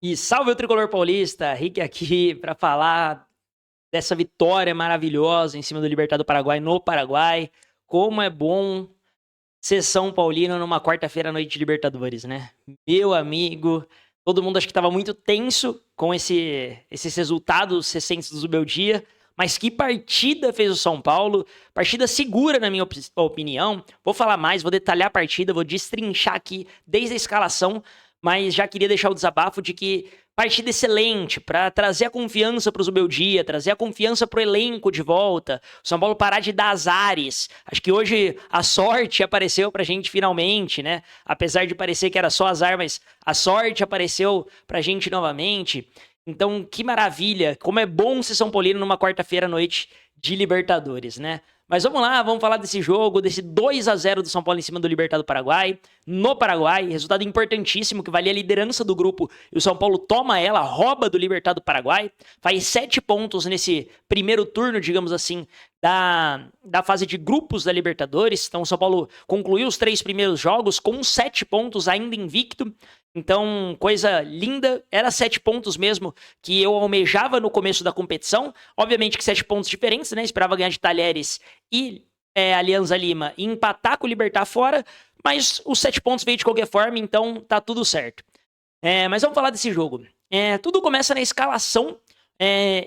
E salve o tricolor paulista, Rick aqui para falar dessa vitória maravilhosa em cima do Libertad do Paraguai no Paraguai. Como é bom ser São Paulino numa quarta-feira à noite de Libertadores, né? Meu amigo, todo mundo acho que estava muito tenso com esses resultados recentes do meu dia. Mas que partida fez o São Paulo? Partida segura, na minha opinião. Vou falar mais, vou detalhar a partida, vou destrinchar aqui desde a escalação, mas já queria deixar o desabafo de que partida excelente para trazer a confiança para o Zubeldia, trazer a confiança para o elenco de volta. O São Paulo parar de dar azares. Acho que hoje a sorte apareceu para a gente finalmente, né? Apesar de parecer que era só azar, mas a sorte apareceu para a gente novamente. Então, que maravilha, como é bom ser São Paulino numa quarta-feira à noite de Libertadores, né? Mas vamos lá, vamos falar desse jogo, desse 2-0 do São Paulo em cima do Libertad do Paraguai, no Paraguai, resultado importantíssimo que valia a liderança do grupo, e o São Paulo toma ela, rouba do Libertad do Paraguai, faz 7 pontos nesse primeiro turno, digamos assim, da fase de grupos da Libertadores. Então o São Paulo concluiu os 3 primeiros jogos com 7 pontos ainda invicto. Então, coisa linda, era 7 pontos mesmo que eu almejava no começo da competição. Obviamente que 7 pontos diferentes, né? Esperava ganhar de Talheres e Alianza Lima e empatar com o Libertad fora, mas os 7 pontos veio de qualquer forma, então tá tudo certo. Mas vamos falar desse jogo. Tudo começa na escalação.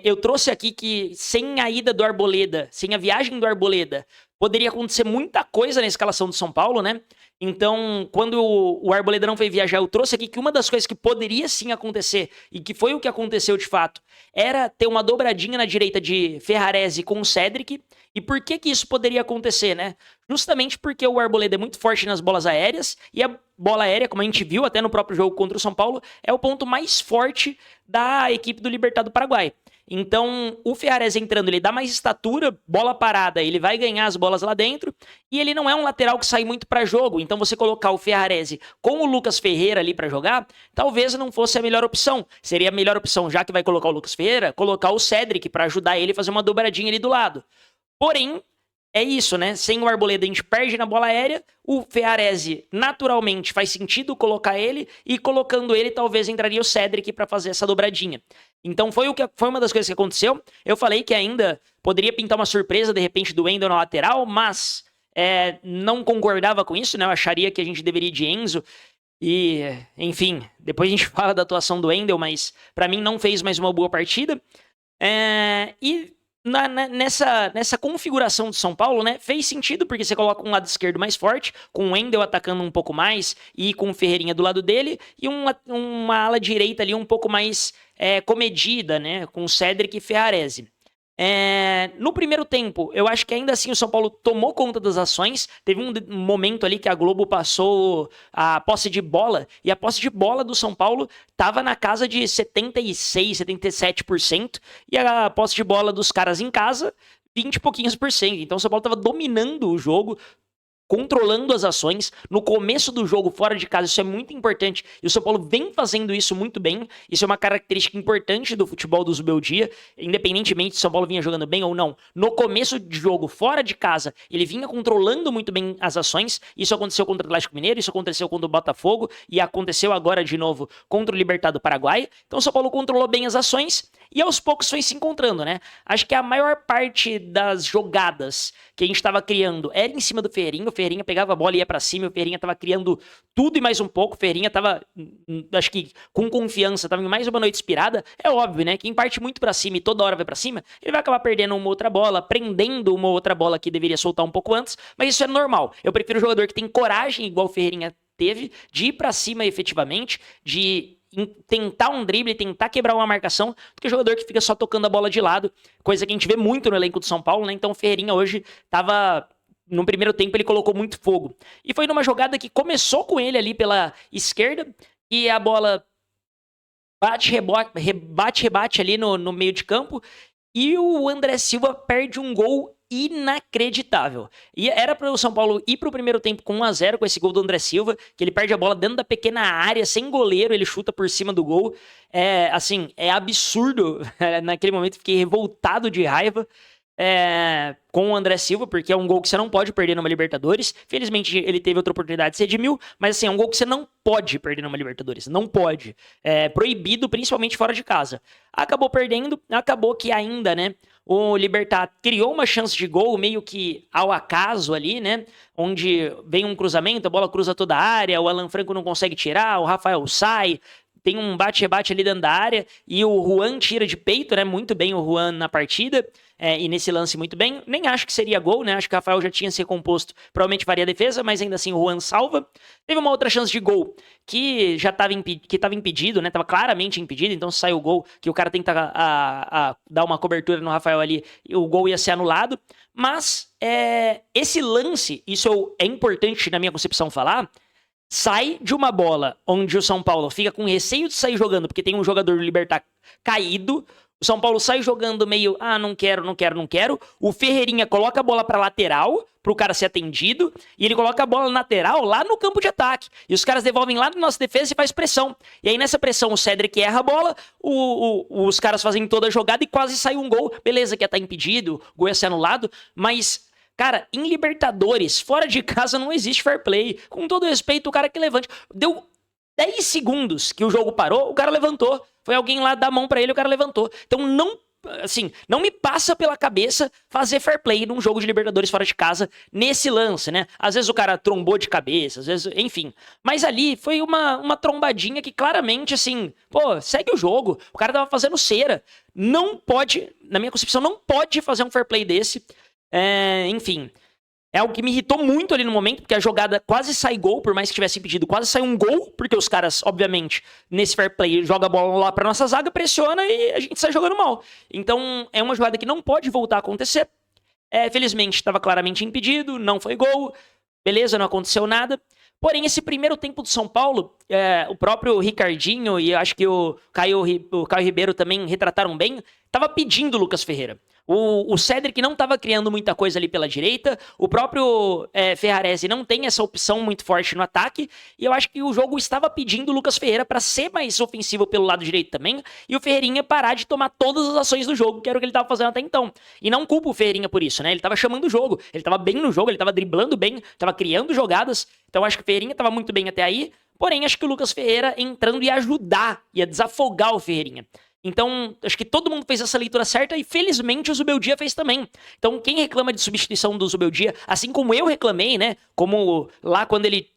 Eu trouxe aqui que sem a ida do Arboleda, sem a viagem do Arboleda, poderia acontecer muita coisa na escalação do São Paulo, né? Então, quando o Arboleda não foi viajar, eu trouxe aqui que uma das coisas que poderia sim acontecer, e que foi o que aconteceu de fato, era ter uma dobradinha na direita de Ferrarese com o Cédric. E por que que isso poderia acontecer, né? Justamente porque o Arboleda é muito forte nas bolas aéreas, e a bola aérea, como a gente viu até no próprio jogo contra o São Paulo, é o ponto mais forte da equipe do Libertad do Paraguai. Então, o Ferrarese entrando, ele dá mais estatura, bola parada, ele vai ganhar as bolas lá dentro, e ele não é um lateral que sai muito para jogo. Então, você colocar o Ferrarese com o Lucas Ferreira ali para jogar, talvez não fosse a melhor opção. Seria a melhor opção, já que vai colocar o Lucas Ferreira, colocar o Cédric para ajudar ele a fazer uma dobradinha ali do lado. Porém, é isso, né? Sem o Arboleda a gente perde na bola aérea, o Ferrarese naturalmente faz sentido colocar ele, e colocando ele talvez entraria o Cédric para fazer essa dobradinha. Então foi uma das coisas que aconteceu. Eu falei que ainda poderia pintar uma surpresa de repente do Wendel na lateral, mas não concordava com isso, né? Eu acharia que a gente deveria ir de Enzo. E, enfim, depois a gente fala da atuação do Wendel, mas para mim não fez mais uma boa partida. E nessa configuração de São Paulo, né, fez sentido, porque você coloca um lado esquerdo mais forte, com o Wendel atacando um pouco mais e com o Ferreirinha do lado dele, e uma ala direita ali um pouco mais comedida, né, com o Cédric e Ferrarese. No primeiro tempo, eu acho que ainda assim o São Paulo tomou conta das ações. Teve um momento ali que a Globo passou a posse de bola, e a posse de bola do São Paulo estava na casa de 76, 77%, e a posse de bola dos caras em casa, 20 e pouquinhos por cento. Então o São Paulo estava dominando o jogo, controlando as ações no começo do jogo fora de casa. Isso é muito importante, e o São Paulo vem fazendo isso muito bem. Isso é uma característica importante do futebol do Zubeldia, independentemente se o São Paulo vinha jogando bem ou não. No começo de jogo fora de casa, ele vinha controlando muito bem as ações. Isso aconteceu contra o Atlético Mineiro, isso aconteceu contra o Botafogo, e aconteceu agora de novo contra o Libertad do Paraguai. Então o São Paulo controlou bem as ações e aos poucos foi se encontrando, né? Acho que a maior parte das jogadas que a gente estava criando era em cima do Ferreirinha. O Ferreirinha pegava a bola e ia pra cima, o Ferreirinha tava criando tudo e mais um pouco. O Ferreirinha tava, acho que com confiança, tava em mais uma noite inspirada. É óbvio, né? Quem parte muito pra cima e toda hora vai pra cima, ele vai acabar perdendo uma outra bola, prendendo uma outra bola que deveria soltar um pouco antes, mas isso é normal. Eu prefiro um jogador que tem coragem, igual o Ferreirinha teve, de ir pra cima efetivamente, de tentar um drible, tentar quebrar uma marcação, do que o jogador que fica só tocando a bola de lado, coisa que a gente vê muito no elenco do São Paulo, né? Então o Ferreirinha hoje tava, no primeiro tempo ele colocou muito fogo. E foi numa jogada que começou com ele ali pela esquerda, e a bola rebate ali no meio de campo, e o André Silva perde um gol inacreditável. E era para o São Paulo ir para o primeiro tempo com 1-0 com esse gol do André Silva, que ele perde a bola dentro da pequena área, sem goleiro, ele chuta por cima do gol. É absurdo. Naquele momento fiquei revoltado de raiva. com o André Silva, porque é um gol que você não pode perder numa Libertadores. Felizmente ele teve outra oportunidade de se redimiu, mas assim, é um gol que você não pode perder numa Libertadores, não pode. É proibido, principalmente fora de casa. Acabou perdendo, acabou que ainda, né, o Libertad criou uma chance de gol meio que ao acaso ali, né, onde vem um cruzamento, a bola cruza toda a área, o Alan Franco não consegue tirar, o Rafael sai, tem um bate-rebate ali dentro da área e o Juan tira de peito, né? Muito bem o Juan na partida e nesse lance muito bem. Nem acho que seria gol, né? Acho que o Rafael já tinha se recomposto, provavelmente faria a defesa, mas ainda assim o Juan salva. Teve uma outra chance de gol que já estava impedido, né? Tava claramente impedido, então se sai o gol, que o cara tenta dar uma cobertura no Rafael ali, o gol ia ser anulado. Mas esse lance, isso é importante na minha concepção falar, sai de uma bola onde o São Paulo fica com receio de sair jogando, porque tem um jogador do Libertad caído. O São Paulo sai jogando meio, não quero. O Ferreirinha coloca a bola pra lateral, pro cara ser atendido, e ele coloca a bola lateral lá no campo de ataque. E os caras devolvem lá na nossa defesa e faz pressão. E aí nessa pressão o Cedric erra a bola, os caras fazem toda a jogada e quase sai um gol. Beleza que ia estar impedido, o gol ia ser anulado, mas... Cara, em Libertadores, fora de casa não existe fair play. Com todo respeito, o cara que levante. Deu 10 segundos que o jogo parou, o cara levantou. Foi alguém lá dar a mão pra ele, o cara levantou. Então não me passa pela cabeça fazer fair play num jogo de Libertadores fora de casa nesse lance, né? Às vezes o cara trombou de cabeça, às vezes, enfim. Mas ali foi uma trombadinha que claramente, assim, segue o jogo. O cara tava fazendo cera. Não pode, na minha concepção, não pode fazer um fair play desse. Enfim, é algo que me irritou muito ali no momento, porque a jogada quase sai gol, por mais que tivesse impedido, quase sai um gol, porque os caras, obviamente, nesse fair play, jogam a bola lá pra nossa zaga, pressiona e a gente sai jogando mal. Então, é uma jogada que não pode voltar a acontecer. Felizmente, estava claramente impedido, não foi gol, beleza, não aconteceu nada. Porém, esse primeiro tempo do São Paulo, o próprio Ricardinho e acho que o Caio Ribeiro também retrataram bem, tava pedindo o Lucas Ferreira. O Cedric não estava criando muita coisa ali pela direita, o próprio Ferrarese não tem essa opção muito forte no ataque, e eu acho que o jogo estava pedindo o Lucas Ferreira para ser mais ofensivo pelo lado direito também, e o Ferreirinha parar de tomar todas as ações do jogo, que era o que ele estava fazendo até então. E não culpo o Ferreirinha por isso, né? Ele estava chamando o jogo, ele estava bem no jogo, ele estava driblando bem, estava criando jogadas, então acho que o Ferreirinha estava muito bem até aí, porém acho que o Lucas Ferreira entrando ia ajudar, ia desafogar o Ferreirinha. Então, acho que todo mundo fez essa leitura certa e felizmente o Zubeldia fez também. Então, quem reclama de substituição do Zubeldia, assim como eu reclamei, né? Como lá quando ele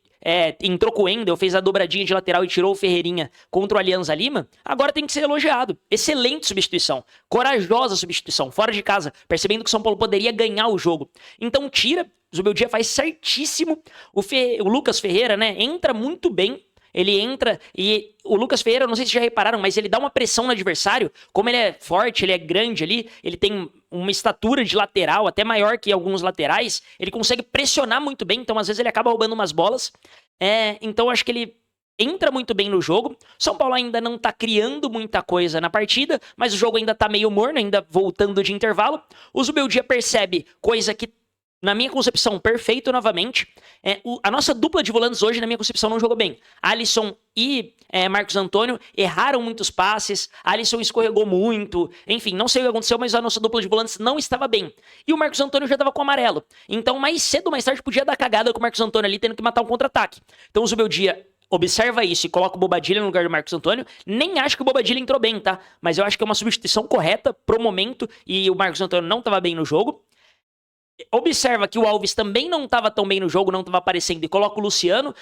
entrou com o Wendel, fez a dobradinha de lateral e tirou o Ferreirinha contra o Alianza Lima, agora tem que ser elogiado. Excelente substituição, corajosa substituição, fora de casa, percebendo que o São Paulo poderia ganhar o jogo. Então tira, o Zubeldia faz certíssimo, o Lucas Ferreira, né, entra muito bem. Ele entra e o Lucas Ferreira, não sei se já repararam, mas ele dá uma pressão no adversário. Como ele é forte, ele é grande ali, ele tem uma estatura de lateral, até maior que alguns laterais. Ele consegue pressionar muito bem, então às vezes ele acaba roubando umas bolas. Então acho que ele entra muito bem no jogo. São Paulo ainda não tá criando muita coisa na partida, mas o jogo ainda tá meio morno, ainda voltando de intervalo. O Zubeldia percebe coisa que, na minha concepção, perfeito novamente. A nossa dupla de volantes hoje, na minha concepção, não jogou bem. Alisson e Marcos Antônio erraram muitos passes. Alisson escorregou muito. Enfim, não sei o que aconteceu, mas a nossa dupla de volantes não estava bem. E o Marcos Antônio já estava com amarelo. Então, mais cedo ou mais tarde, podia dar cagada com o Marcos Antônio ali, tendo que matar um contra-ataque. Então, o Zubeldia observa isso e coloca o Bobadilla no lugar do Marcos Antônio. Nem acho que o Bobadilla entrou bem, tá? Mas eu acho que é uma substituição correta pro momento e o Marcos Antônio não estava bem no jogo. Observa que o Alves também não estava tão bem no jogo, não estava aparecendo, e coloca o Luciano.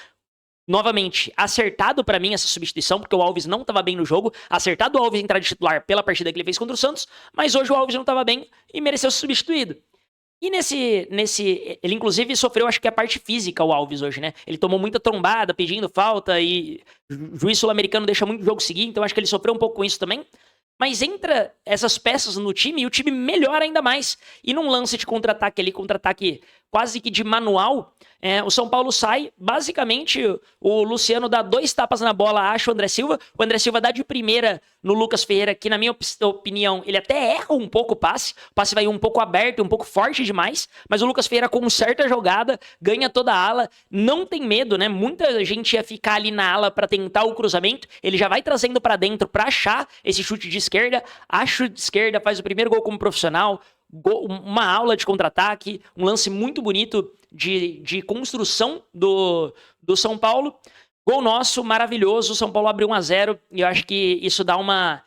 Novamente, acertado pra mim essa substituição, porque o Alves não estava bem no jogo. Acertado o Alves entrar de titular pela partida que ele fez contra o Santos, mas hoje o Alves não estava bem e mereceu ser substituído. E ele inclusive sofreu, acho que a parte física, o Alves hoje, né? Ele tomou muita trombada, pedindo falta, e o juiz sul-americano deixa muito o jogo seguir, então acho que ele sofreu um pouco com isso também. Mas entra essas peças no time e o time melhora ainda mais. E num lance de contra-ataque ali, contra-ataque quase que de manual, o São Paulo sai, basicamente o Luciano dá 2 tapas na bola, acha o André Silva dá de primeira no Lucas Ferreira, que na minha opinião, ele até erra um pouco o passe vai um pouco aberto, um pouco forte demais, mas o Lucas Ferreira conserta a jogada, ganha toda a ala, não tem medo, né? Muita gente ia ficar ali na ala pra tentar o cruzamento, ele já vai trazendo pra dentro pra achar esse chute de esquerda, acha de esquerda, faz o primeiro gol como profissional, uma aula de contra-ataque, um lance muito bonito de construção do São Paulo. Gol nosso, maravilhoso, o São Paulo abriu 1-0 e eu acho que isso dá uma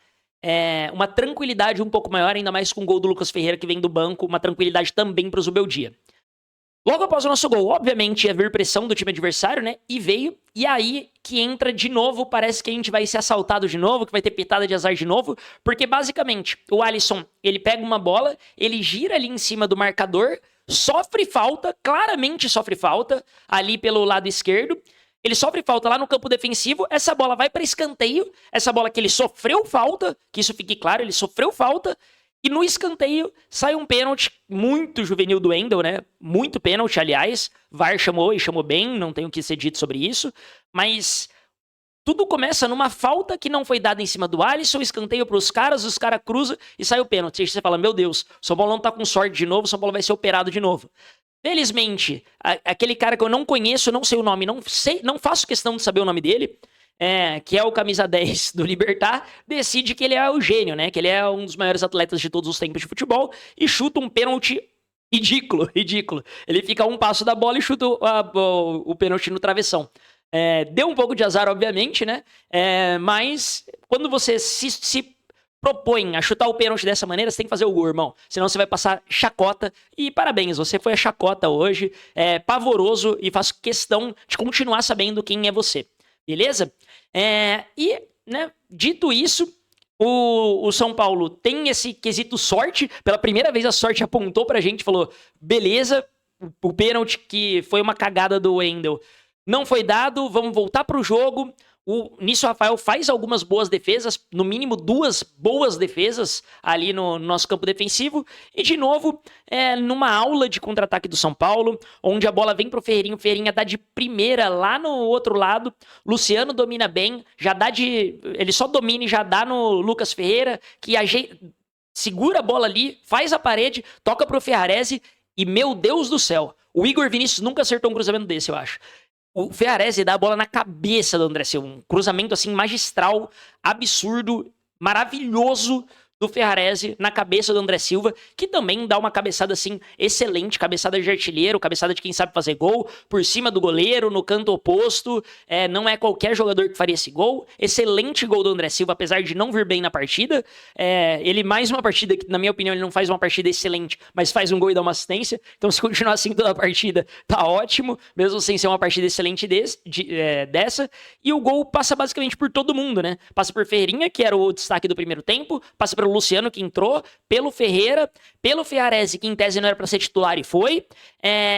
tranquilidade um pouco maior, ainda mais com o gol do Lucas Ferreira que vem do banco, uma tranquilidade também para o Zubeldia. Logo após o nosso gol, obviamente ia vir pressão do time adversário, né? E veio, e aí que entra de novo, parece que a gente vai ser assaltado de novo, que vai ter pitada de azar de novo, porque basicamente o Alisson, ele pega uma bola, ele gira ali em cima do marcador, sofre falta, claramente sofre falta, ali pelo lado esquerdo, ele sofre falta lá no campo defensivo, essa bola vai para escanteio, essa bola que ele sofreu falta, que isso fique claro, ele sofreu falta, e no escanteio sai um pênalti muito juvenil do Wendel, né? Muito pênalti, aliás. VAR chamou e chamou bem, não tenho o que ser dito sobre isso. Mas tudo começa numa falta que não foi dada em cima do Alisson, escanteio para os caras cruzam e sai o pênalti. Aí você fala, meu Deus, o São Paulo não tá com sorte de novo, o São Paulo vai ser operado de novo. Felizmente, aquele cara que eu não conheço, não sei o nome, não faço questão de saber o nome dele, que é o camisa 10 do Libertad, decide que ele é o gênio, né? Que ele é um dos maiores atletas de todos os tempos de futebol e chuta um pênalti ridículo. Ele fica a um passo da bola e chuta o pênalti no travessão. Deu um pouco de azar, obviamente, né? Mas quando você se propõe a chutar o pênalti dessa maneira, você tem que fazer o gol, irmão. Senão você vai passar chacota. E parabéns, você foi a chacota hoje. Pavoroso e faço questão de continuar sabendo quem é você. Beleza? Dito isso, o São Paulo tem esse quesito sorte. Pela primeira vez a sorte apontou pra gente e falou, beleza, o pênalti que foi uma cagada do Wendel não foi dado, vamos voltar pro jogo. Nisso o Rafael faz algumas boas defesas, no mínimo 2 boas defesas ali no nosso campo defensivo. E de novo, numa aula de contra-ataque do São Paulo, onde a bola vem pro Ferreirinha, o Ferreirinha dá de primeira lá no outro lado, Luciano domina bem, ele só domina e já dá no Lucas Ferreira, que segura a bola ali, faz a parede, toca pro Ferrarese e, meu Deus do céu, o Igor Vinícius nunca acertou um cruzamento desse, eu acho. O Ferrarese dá a bola na cabeça do André Silva. Um cruzamento assim magistral, absurdo, maravilhoso do Ferrarese na cabeça do André Silva, que também dá uma cabeçada assim excelente, cabeçada de artilheiro, cabeçada de quem sabe fazer gol, por cima do goleiro, no canto oposto. Não é qualquer jogador que faria esse gol. Excelente gol do André Silva, apesar de não vir bem na partida. Ele mais uma partida que, na minha opinião, ele não faz uma partida excelente, mas faz um gol e dá uma assistência. Então, se continuar assim toda a partida, tá ótimo, mesmo sem ser uma partida excelente dessa. E o gol passa basicamente por todo mundo, né? Passa por Ferreirinha, que era o destaque do primeiro tempo, passa pelo Luciano, que entrou, pelo Ferreira, pelo Ferrarese, que em tese não era para ser titular e foi,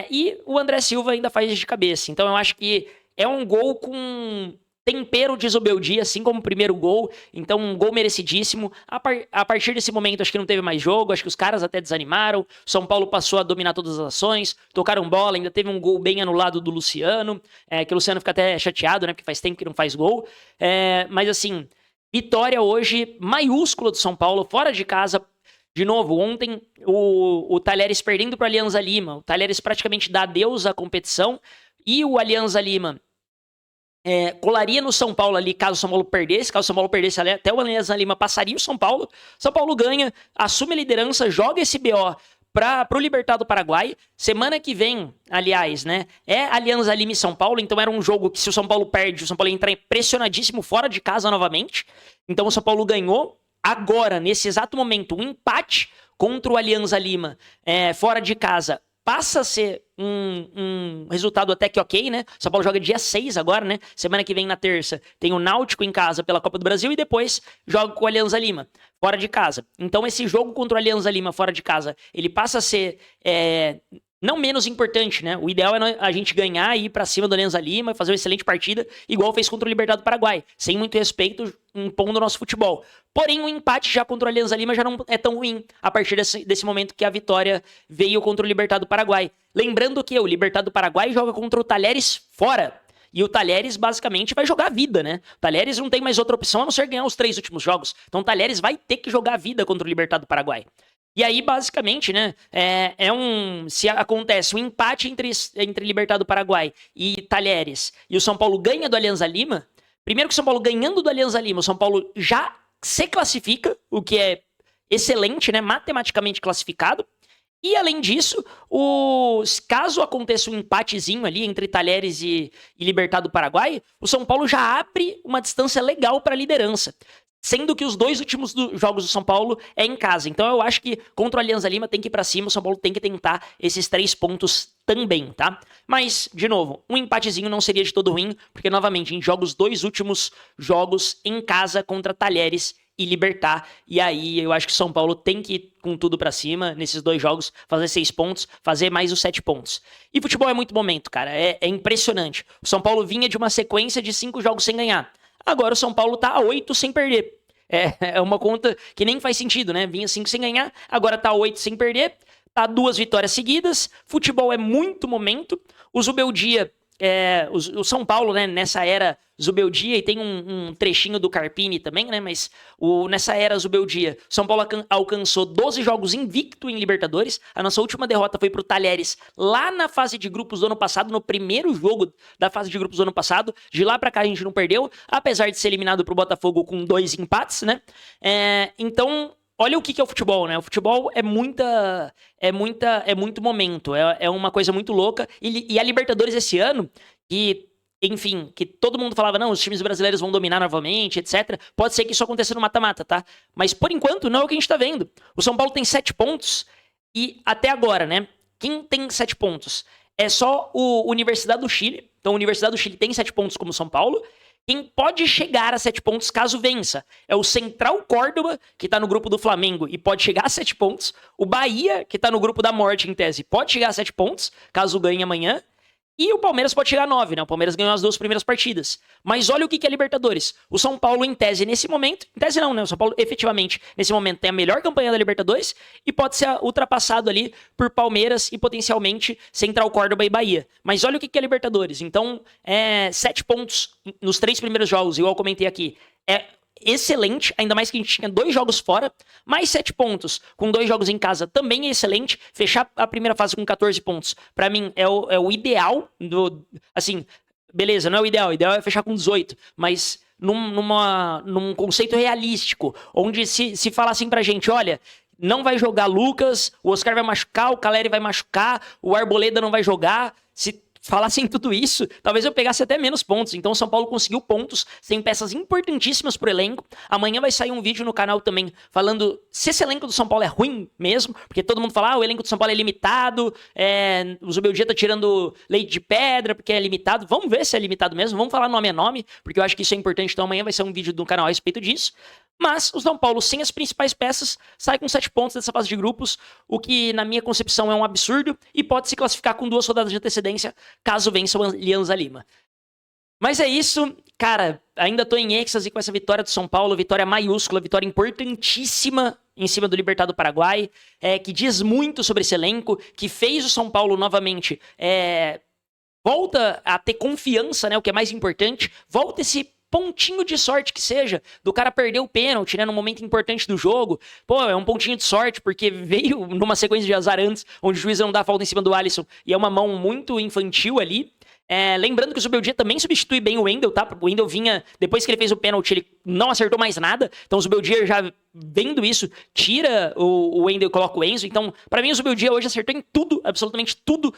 e o André Silva ainda faz de cabeça. Então eu acho que é um gol com tempero de Zubeldia, assim como o primeiro gol. Então um gol merecidíssimo. A partir desse momento acho que não teve mais jogo, acho que os caras até desanimaram. O São Paulo passou a dominar todas as ações, tocaram bola, ainda teve um gol bem anulado do Luciano, que o Luciano fica até chateado, né, porque faz tempo que não faz gol. Mas assim, vitória hoje maiúscula do São Paulo, fora de casa. De novo, ontem o Talheres perdendo para o Alianza Lima. O Talheres praticamente dá adeus à competição. E o Alianza Lima colaria no São Paulo ali caso o São Paulo perdesse. Caso o São Paulo perdesse, até o Alianza Lima passaria o São Paulo. São Paulo ganha, assume a liderança, joga esse BO para o Libertad do Paraguai. Semana que vem, aliás, né? Alianza Lima e São Paulo. Então era um jogo que, se o São Paulo perde, o São Paulo ia entrar pressionadíssimo fora de casa novamente. Então o São Paulo ganhou. Agora, nesse exato momento, um empate contra o Alianza Lima fora de casa passa a ser um resultado até que ok, né? São Paulo joga dia 6 agora, né? Semana que vem, na terça, tem o Náutico em casa pela Copa do Brasil e depois joga com o Alianza Lima, fora de casa. Então esse jogo contra o Alianza Lima fora de casa, ele passa a ser não menos importante, né? O ideal é a gente ganhar e ir pra cima do Alianza Lima e fazer uma excelente partida, igual fez contra o Libertad do Paraguai, sem muito respeito, impondo o nosso futebol. Porém, o empate já contra o Alianza Lima já não é tão ruim a partir desse momento que a vitória veio contra o Libertad do Paraguai. Lembrando que o Libertad do Paraguai joga contra o Talheres fora. E o Talheres basicamente vai jogar a vida, né? O Talheres não tem mais outra opção a não ser ganhar os 3 últimos jogos. Então o Talheres vai ter que jogar a vida contra o Libertad do Paraguai. E aí, basicamente, né, se acontece um empate entre Libertad do Paraguai e Talheres, e o São Paulo ganha do Alianza Lima, primeiro que o São Paulo ganhando do Alianza Lima, o São Paulo já se classifica, o que é excelente, né, matematicamente classificado. E, além disso, caso aconteça um empatezinho ali entre Talheres e Libertad do Paraguai, o São Paulo já abre uma distância legal para a liderança. Sendo que os 2 últimos jogos do São Paulo é em casa. Então eu acho que contra o Alianza Lima tem que ir pra cima, o São Paulo tem que tentar esses 3 pontos também, tá? Mas, de novo, um empatezinho não seria de todo ruim, porque novamente a gente joga os 2 últimos jogos em casa contra Talheres e Libertad. E aí eu acho que o São Paulo tem que ir com tudo pra cima nesses 2 jogos, fazer 6 pontos, fazer mais os 7 pontos. E futebol é muito momento, cara, é impressionante. O São Paulo vinha de uma sequência de 5 jogos sem ganhar. Agora o São Paulo tá a 8 sem perder. É uma conta que nem faz sentido, né? Vinha 5 sem ganhar, agora tá 8 sem perder, tá 2 vitórias seguidas. Futebol é muito momento. O Zubeldia, o São Paulo, né, nessa era Zubeldia, e tem um trechinho do Carpini também, né? Mas nessa era Zubeldia, São Paulo alcançou 12 jogos invicto em Libertadores. A nossa última derrota foi pro Talheres lá na fase de grupos do ano passado, no primeiro jogo da fase de grupos do ano passado. De lá pra cá a gente não perdeu, apesar de ser eliminado pro Botafogo com 2 empates, né? Então, olha o que é o futebol, né? O futebol é muito momento, é uma coisa muito louca. E a Libertadores esse ano, enfim, que todo mundo falava, não, os times brasileiros vão dominar novamente, etc. Pode ser que isso aconteça no mata-mata, tá? Mas, por enquanto, não é o que a gente tá vendo. O São Paulo tem 7 pontos e, até agora, né? Quem tem 7 pontos? É só o Universidade do Chile. Então, a Universidade do Chile tem 7 pontos como o São Paulo. Quem pode chegar a 7 pontos caso vença é o Central Córdoba, que tá no grupo do Flamengo e pode chegar a 7 pontos. O Bahia, que tá no grupo da morte, em tese, pode chegar a 7 pontos, caso ganhe amanhã. E o Palmeiras pode chegar a 9, né? O Palmeiras ganhou as 2 primeiras partidas. Mas olha o que é Libertadores. O São Paulo, em tese, nesse momento... Em tese não, né? O São Paulo, efetivamente, nesse momento, tem a melhor campanha da Libertadores e pode ser ultrapassado ali por Palmeiras e, potencialmente, Central Córdoba e Bahia. Mas olha o que é Libertadores. Então, 7 pontos nos 3 primeiros jogos, igual eu comentei aqui. É excelente, ainda mais que a gente tinha 2 jogos fora, mais 7 pontos com 2 jogos em casa também é excelente. Fechar a primeira fase com 14 pontos, pra mim, é o ideal assim, beleza, não é o ideal é fechar com 18, mas num conceito realístico, onde se fala assim pra gente, olha, não vai jogar Lucas, o Oscar vai machucar, o Caleri vai machucar, o Arboleda não vai jogar, se falassem tudo isso, talvez eu pegasse até menos pontos. Então o São Paulo conseguiu pontos, tem peças importantíssimas pro elenco. Amanhã vai sair um vídeo no canal também falando se esse elenco do São Paulo é ruim mesmo, porque todo mundo fala, o elenco do São Paulo é limitado, o Zubeldia tá tirando leite de pedra porque é limitado. Vamos ver se é limitado mesmo, vamos falar nome a nome, porque eu acho que isso é importante. Então amanhã vai ser um vídeo do canal a respeito disso. Mas o São Paulo, sem as principais peças, sai com 7 pontos dessa fase de grupos, o que, na minha concepção, é um absurdo, e pode se classificar com 2 rodadas de antecedência, caso vença o Alianza Lima. Mas é isso, cara, ainda tô em êxtase com essa vitória do São Paulo, vitória maiúscula, vitória importantíssima em cima do Libertad do Paraguai, que diz muito sobre esse elenco, que fez o São Paulo novamente volta a ter confiança, né, o que é mais importante, volta esse pontinho de sorte que seja, do cara perder o pênalti, né, no momento importante do jogo. Pô, é um pontinho de sorte, porque veio numa sequência de azar antes, onde o juiz não dá falta em cima do Alisson, e é uma mão muito infantil ali. Lembrando que o Zubeldia também substitui bem o Wendel, tá? O Wendel vinha, depois que ele fez o pênalti, ele não acertou mais nada, então o Zubeldia já vendo isso, tira o Wendel e coloca o Enzo. Então, pra mim, o Zubeldia hoje acertou em tudo, absolutamente tudo.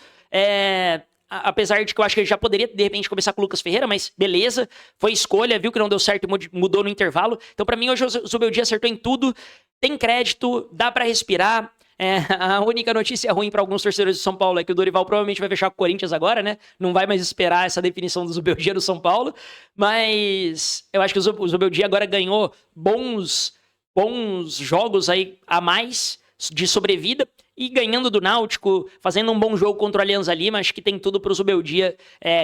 Apesar de que eu acho que ele já poderia, de repente, começar com o Lucas Ferreira, mas beleza, foi escolha, viu que não deu certo e mudou no intervalo. Então, pra mim, hoje o Zubeldia acertou em tudo, tem crédito, dá pra respirar. A única notícia ruim pra alguns torcedores do São Paulo é que o Dorival provavelmente vai fechar com o Corinthians agora, né? Não vai mais esperar essa definição do Zubeldia no São Paulo, mas eu acho que o Zubeldia agora ganhou bons jogos aí a mais de sobrevida. E ganhando do Náutico, fazendo um bom jogo contra o Alianza Lima, acho que tem tudo para o Zubeldia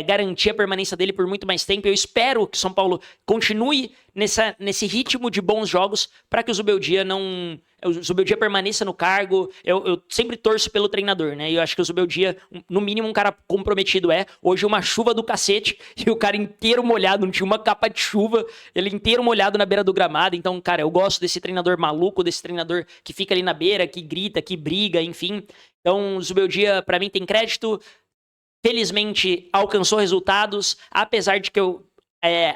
garantir a permanência dele por muito mais tempo. Eu espero que o São Paulo continue nesse ritmo de bons jogos para que o Zubeldia permaneça no cargo. Eu sempre torço pelo treinador, né? E eu acho que o Zubeldia, no mínimo, um cara comprometido Hoje uma chuva do cacete e o cara inteiro molhado, não tinha uma capa de chuva, ele inteiro molhado na beira do gramado. Então, cara, eu gosto desse treinador maluco, desse treinador que fica ali na beira, que grita, que briga, enfim. Então, o Zubeldia, pra mim, tem crédito. Felizmente, alcançou resultados, apesar de que eu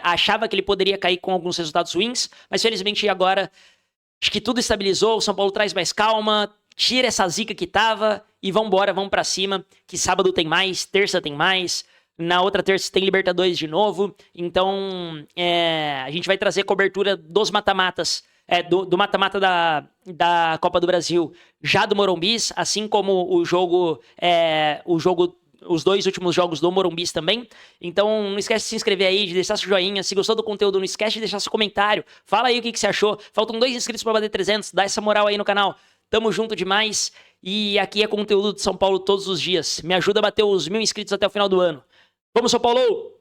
achava que ele poderia cair com alguns resultados ruins, mas felizmente agora acho que tudo estabilizou, o São Paulo traz mais calma, tira essa zica que tava e vambora, vamos pra cima, que sábado tem mais, terça tem mais, na outra terça tem Libertadores de novo, então a gente vai trazer cobertura dos mata-matas, do mata-mata da Copa do Brasil, já do Morumbis, assim como os 2 últimos jogos do Morumbis também. Então não esquece de se inscrever aí, de deixar seu joinha. Se gostou do conteúdo, não esquece de deixar seu comentário. Fala aí o que você achou. Faltam 2 inscritos para bater 300. Dá essa moral aí no canal. Tamo junto demais. E aqui é conteúdo de São Paulo todos os dias. Me ajuda a bater os 1000 inscritos até o final do ano. Vamos, São Paulo!